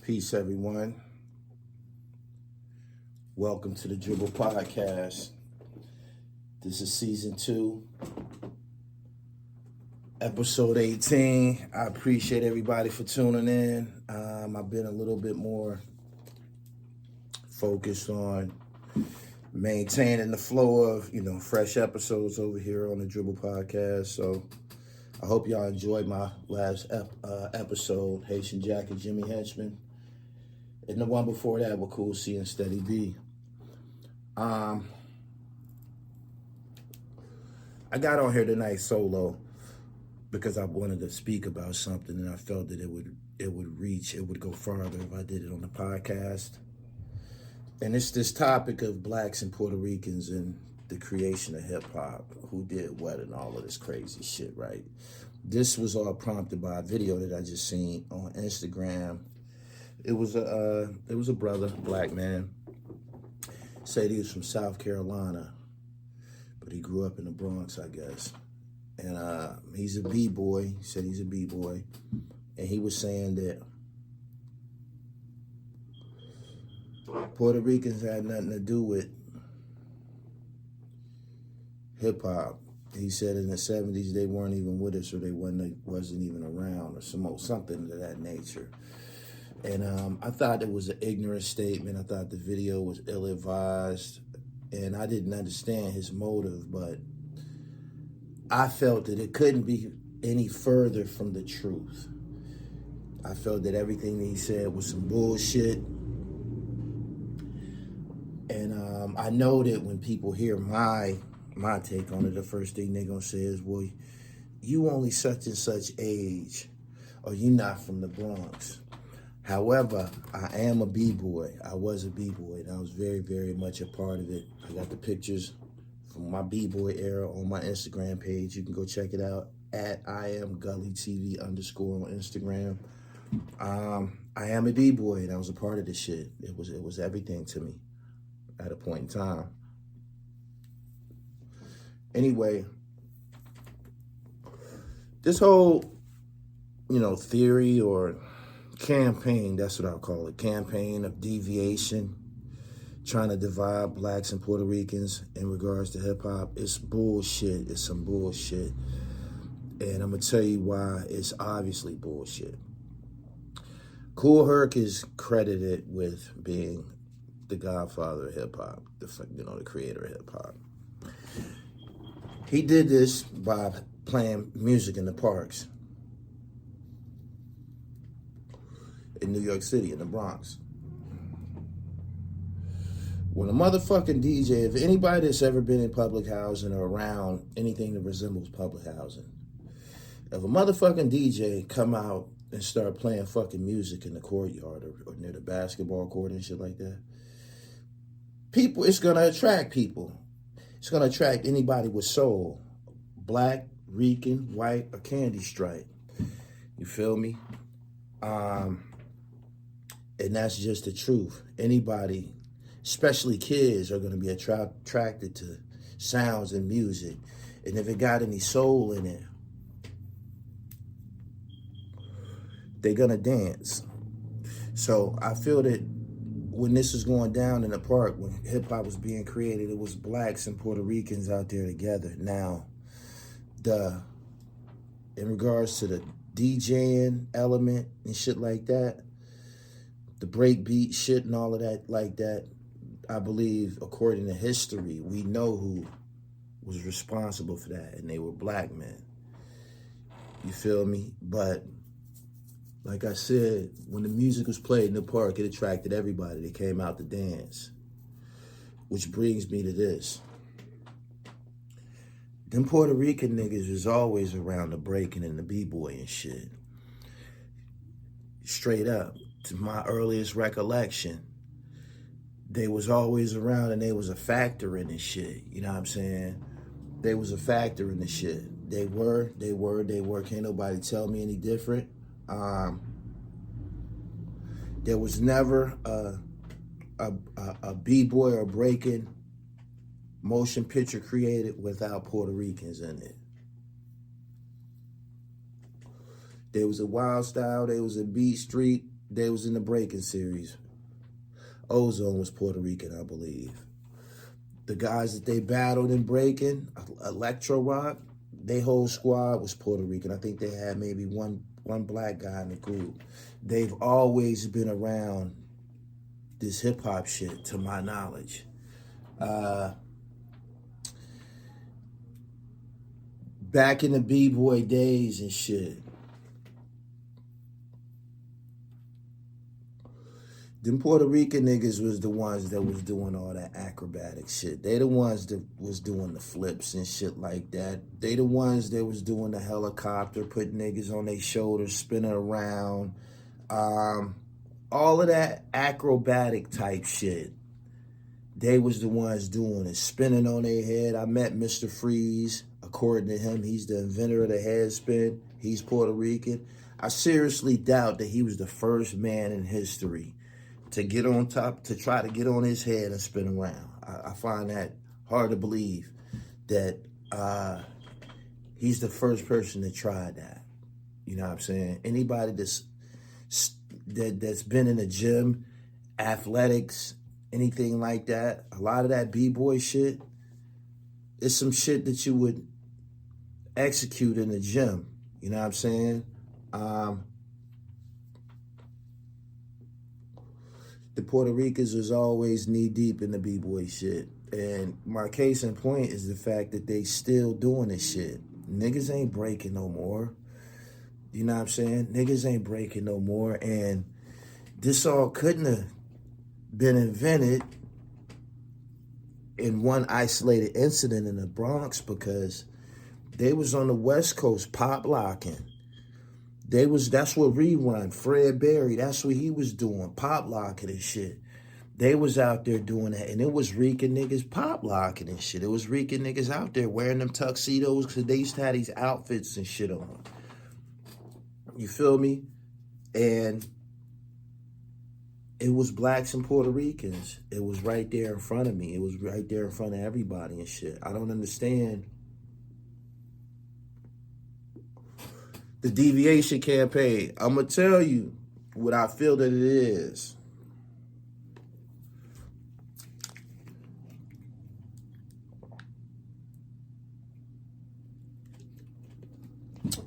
Peace, everyone. Welcome to the Dribble Podcast. This is season 2, episode 18. I appreciate everybody for tuning in. I've been a little bit more focused on maintaining the flow of, fresh episodes over here on the Dribble Podcast. So I hope y'all enjoyed my last episode, Haitian Jack and Jimmy Henchman. And the one before that with Cool C and Steady B. I got on here tonight solo because I wanted to speak about something, and I felt that it would go farther if I did it on the podcast. And it's this topic of blacks and Puerto Ricans and the creation of hip hop, who did what and all of this crazy shit, right? This was all prompted by a video that I just seen on Instagram. It was a brother, black man, said he was from South Carolina, but he grew up in the Bronx, I guess. And he's a B-boy. He said he's a B-boy. And he was saying that Puerto Ricans had nothing to do with hip-hop. He said in the 70s they weren't even with us, or they wasn't even around, or something of that nature. And I thought it was an ignorant statement. I thought the video was ill-advised, and I didn't understand his motive, but I felt that it couldn't be any further from the truth. I felt that everything that he said was some bullshit. And I know that when people hear my take on it, the first thing they're going to say is, well, you only such and such age, or you not from the Bronx. However, I am a B-boy. I was a B-boy, and I was very, very much a part of it. I got the pictures from my B-boy era on my Instagram page. You can go check it out at Gully TV _ on Instagram. I am a B-boy, and I was a part of this shit. It was everything to me at a point in time. Anyway, this whole, theory or campaign, that's what I'll call it, campaign of deviation, trying to divide blacks and Puerto Ricans in regards to hip-hop, it's bullshit. It's some bullshit. And I'm going to tell you why it's obviously bullshit. Kool Herc is credited with being the godfather of hip-hop, the creator of hip-hop. He did this by playing music in the parks in New York City, in the Bronx. When a motherfucking DJ, if anybody that's ever been in public housing or around anything that resembles public housing, if a motherfucking DJ come out and start playing fucking music in the courtyard or near the basketball court and shit like that, people, it's gonna attract people. It's gonna attract anybody with soul, black, Rican, white, or candy stripe. You feel me? And that's just the truth. Anybody, especially kids, are going to be attracted to sounds and music. And if it got any soul in it, they're going to dance. So I feel that when this was going down in the park, when hip-hop was being created, it was blacks and Puerto Ricans out there together. Now, in regards to the DJing element and shit like that, the breakbeat shit and all of that like that, I believe, according to history, we know who was responsible for that, and they were black men. You feel me? But like I said, when the music was played in the park, it attracted everybody that came out to dance. Which brings me to this. Them Puerto Rican niggas was always around the breaking and the B-boy and shit. Straight up. To my earliest recollection, they was always around, and they was a factor in this shit. You know what I'm saying? They was a factor in the shit. They were. Can't nobody tell me any different. There was never a B-boy or breaking motion picture created without Puerto Ricans in it. There was a Wild Style, there was a Beat Street, They was in the Breaking series. Ozone was Puerto Rican, I believe. The guys that they battled in Breaking, Electro Rock, their whole squad was Puerto Rican. I think they had maybe one black guy in the group. They've always been around this hip hop shit, to my knowledge. Back in the B-boy days and shit, them Puerto Rican niggas was the ones that was doing all that acrobatic shit. They the ones that was doing the flips and shit like that. They the ones that was doing the helicopter, putting niggas on their shoulders, spinning around. All of that acrobatic type shit. They was the ones doing it, spinning on their head. I met Mr. Freeze. According to him, he's the inventor of the head spin. He's Puerto Rican. I seriously doubt that he was the first man in history to get on top, to try to get on his head and spin around. I find that hard to believe that he's the first person that tried that. You know what I'm saying? Anybody that's been in the gym, athletics, anything like that, a lot of that B-boy shit, it's some shit that you would execute in the gym. You know what I'm saying? The Puerto Ricans was always knee deep in the B-boy shit. And my case in point is the fact that they still doing this shit. Niggas ain't breaking no more. You know what I'm saying? Niggas ain't breaking no more. And this all couldn't have been invented in one isolated incident in the Bronx, because they was on the West Coast pop locking. That's what Rerun, Fred Berry, that's what he was doing, pop locking and shit. They was out there doing that, and it was Rican niggas pop locking and shit. It was Rican niggas out there wearing them tuxedos because they used to have these outfits and shit on. You feel me? And it was blacks and Puerto Ricans. It was right there in front of me. It was right there in front of everybody and shit. I don't understand the deviation campaign. I'm going to tell you what I feel that it is.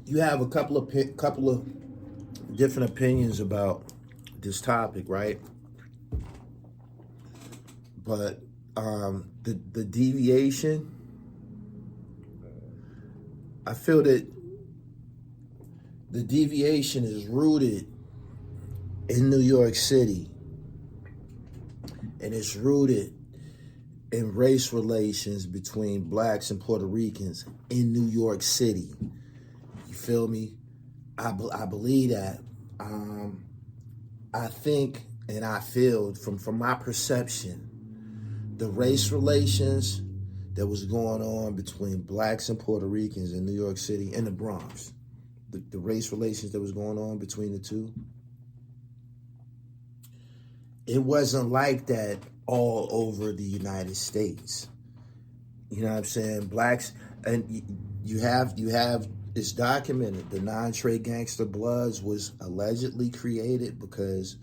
You have a couple of different opinions about this topic, right? But the deviation, I feel that the deviation is rooted in New York City, and it's rooted in race relations between blacks and Puerto Ricans in New York City. You feel me? I believe that. I think and I feel from my perception, the race relations that was going on between blacks and Puerto Ricans in New York City, in the Bronx, the race relations that was going on between the two, it wasn't like that all over the United States. You know what I'm saying? Blacks, and you have it's documented. The non-trade gangster Bloods was allegedly created because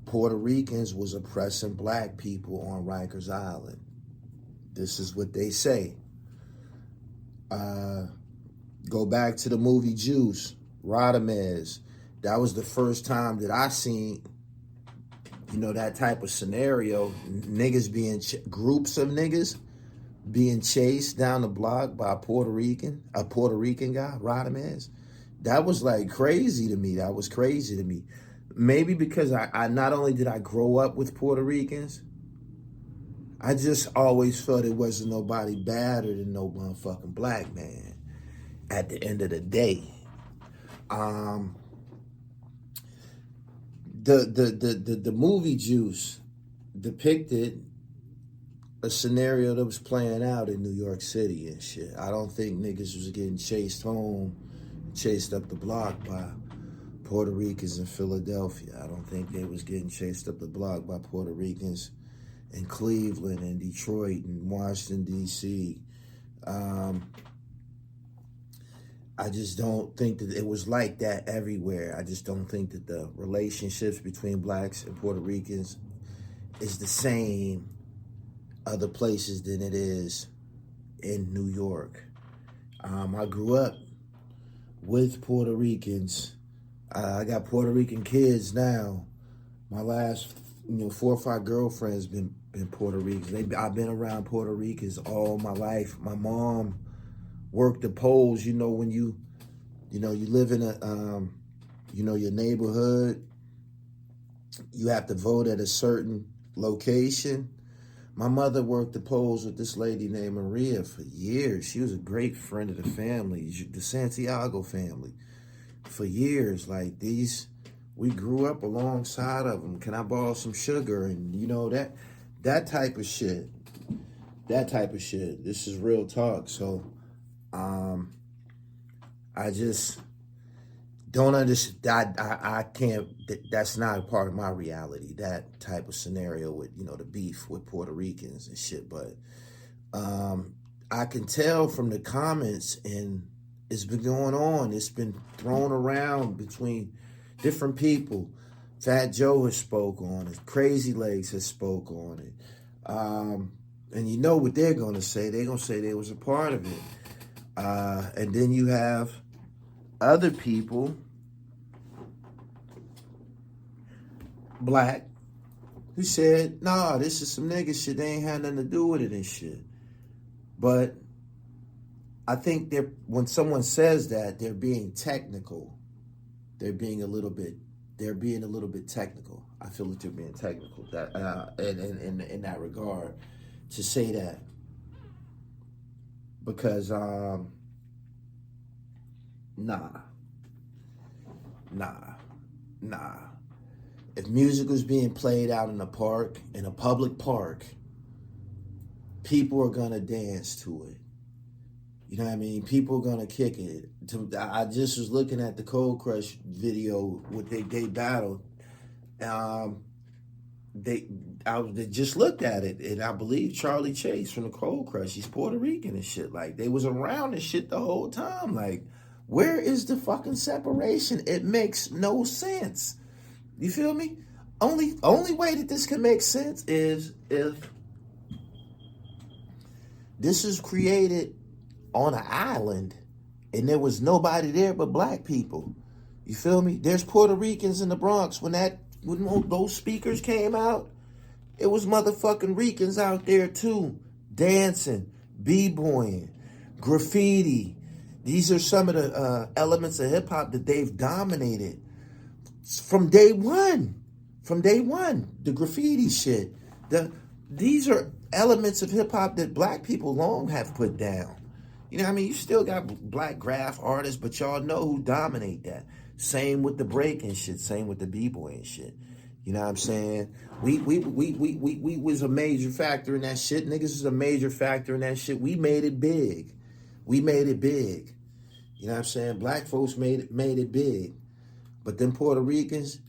Puerto Ricans was oppressing black people on Rikers Island. This is what they say. Go back to the movie Juice, Rodamez. That was the first time that I seen, that type of scenario. Niggas groups of niggas being chased down the block by a Puerto Rican guy, Rodamez. That was like crazy to me. That was crazy to me. Maybe because I not only did I grow up with Puerto Ricans, I just always felt it wasn't nobody badder than no motherfucking black man at the end of the day. The movie Juice depicted a scenario that was playing out in New York City and shit. I don't think niggas was getting chased home, chased up the block by Puerto Ricans in Philadelphia. I don't think they was getting chased up the block by Puerto Ricans in Cleveland and Detroit and Washington, D.C. I just don't think that it was like that everywhere. I just don't think that the relationships between blacks and Puerto Ricans is the same other places than it is in New York. I grew up with Puerto Ricans. I got Puerto Rican kids now. My last, 4 or 5 girlfriends been Puerto Ricans. I've been around Puerto Ricans all my life. My mom worked the polls. When you live in a, your neighborhood, you have to vote at a certain location. My mother worked the polls with this lady named Maria for years. She was a great friend of the family, the Santiago family, for years. Like we grew up alongside of them. Can I borrow some sugar? And that type of shit. That type of shit. This is real talk. So, I just don't understand. I can't. That's not a part of my reality. That type of scenario with the beef with Puerto Ricans and shit. But I can tell from the comments, and it's been going on. It's been thrown around between different people. Fat Joe has spoke on it. Crazy Legs has spoke on it. And you know what they're going to say. They're going to say they was a part of it. And then you have other people, black, who said, nah, this is some nigga shit. They ain't had nothing to do with it and shit. But I think when someone says that, they're being technical. They're being a little bit technical. I feel like they're being technical in that regard to say that. Because, nah. If music was being played out in a park, in a public park, people are gonna dance to it. You know what I mean? People are gonna kick it. I just was looking at the Cold Crush video with they battled. They just looked at it, and I believe Charlie Chase from the Cold Crush, he's Puerto Rican and shit. Like, they was around and shit the whole time. Like, where is the fucking separation? It makes no sense. You feel me? Only way that this can make sense is if this is created on an island and there was nobody there but black people. You feel me? There's Puerto Ricans in the Bronx. When those speakers came out, it was motherfucking Ricans out there too, dancing, b-boying, graffiti. These are some of the elements of hip hop that they've dominated from day one. The graffiti shit. These are elements of hip hop that black people long have put down. You know what I mean? You still got black graph artists, but y'all know who dominate that. Same with the breaking shit. Same with the b-boy and shit. You know what I'm saying? We was a major factor in that shit. Niggas was a major factor in that shit. We made it big. You know what I'm saying? Black folks made it big. But them Puerto Ricans,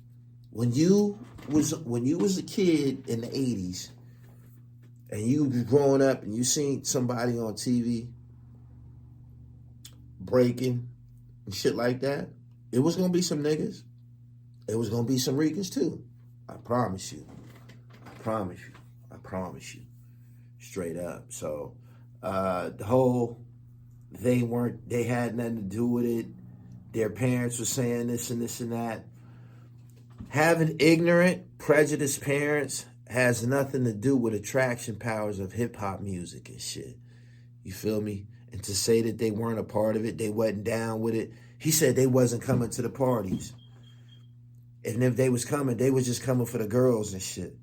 when you was a kid in the 80s and you was growing up and you seen somebody on TV breaking and shit like that, it was gonna be some niggas. It was gonna be some Ricans too. I promise you. Straight up. So the whole they had nothing to do with it. Their parents were saying this and this and that. Having ignorant, prejudiced parents has nothing to do with attraction powers of hip hop music and shit. You feel me? And to say that they weren't a part of it, they wasn't down with it. He said they wasn't coming to the parties. And if they was coming, they was just coming for the girls and shit.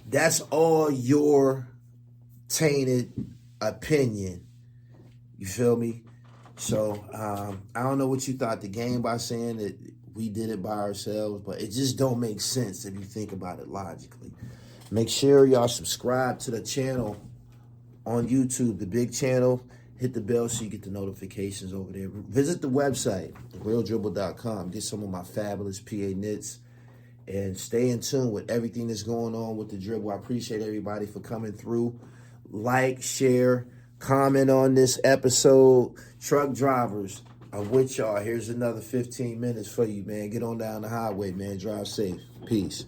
That's all your tainted opinion. You feel me? So, I don't know what you thought the game by saying that we did it by ourselves, but it just don't make sense if you think about it logically. Make sure y'all subscribe to the channel on YouTube, the big channel. Hit the bell so you get the notifications over there. Visit the website, realdribble.com. Get some of my fabulous PA knits. And stay in tune with everything that's going on with the dribble. I appreciate everybody for coming through. Like, share, comment on this episode. Truck drivers, I'm with y'all. Here's another 15 minutes for you, man. Get on down the highway, man. Drive safe. Peace.